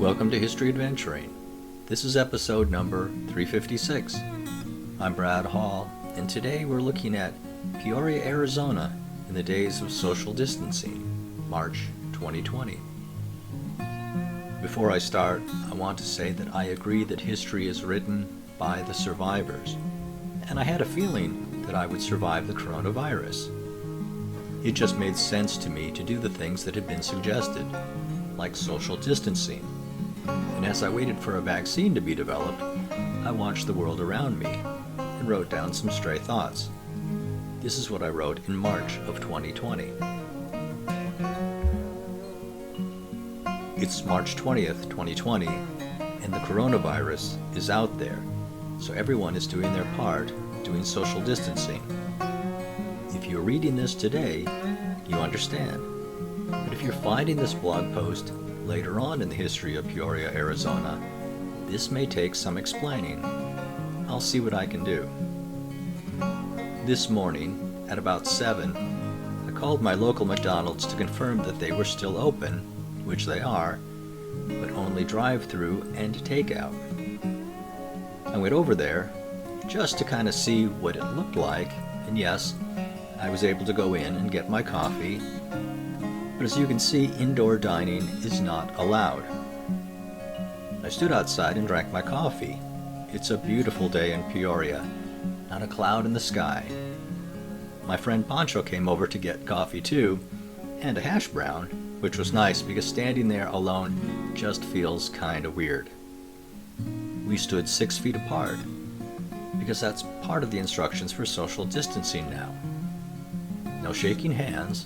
Welcome to History Adventuring. This is episode number 356. I'm Brad Hall, and today we're looking at Peoria, Arizona in the days of social distancing, March 2020. Before I start, I want to say that I agree that history is written by the survivors, and I had a feeling that I would survive the coronavirus. It just made sense to me to do the things that had been suggested, like social distancing. And as I waited for a vaccine to be developed, I watched the world around me and wrote down some stray thoughts. This is what I wrote in March of 2020. It's March 20th, 2020, and the coronavirus is out there, so everyone is doing their part, doing social distancing. If you're reading this today, you understand. But if you're finding this blog post later on in the history of Peoria, Arizona, this may take some explaining. I'll see what I can do. This morning, at about 7, I called my local McDonald's to confirm that they were still open, which they are, but only drive-through and takeout. I went over there just to kind of see what it looked like, and yes, I was able to go in and get my coffee. But as you can see, indoor dining is not allowed. I stood outside and drank my coffee. It's a beautiful day in Peoria, not a cloud in the sky. My friend Pancho came over to get coffee too, and a hash brown, which was nice because standing there alone just feels kind of weird. We stood 6 feet apart, because that's part of the instructions for social distancing now. No shaking hands,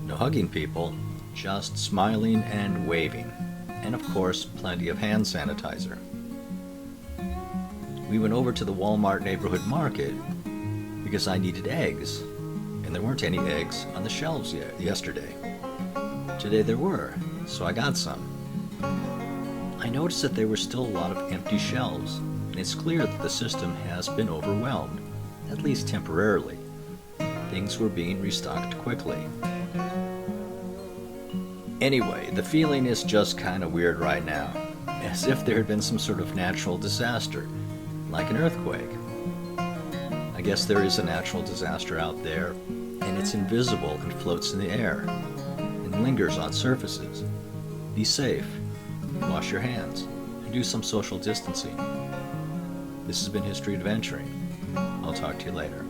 no hugging people, just smiling and waving, and of course, plenty of hand sanitizer. We went over to the Walmart neighborhood market because I needed eggs, and there weren't any eggs on the shelves yet yesterday. Today there were, so I got some. I noticed that there were still a lot of empty shelves, and it's clear that the system has been overwhelmed, at least temporarily. Things were being restocked quickly. Anyway, the feeling is just kind of weird right now, as if there had been some sort of natural disaster, like an earthquake. I guess there is a natural disaster out there, and it's invisible and floats in the air, and lingers on surfaces. Be safe, wash your hands, and do some social distancing. This has been History Adventuring. I'll talk to you later.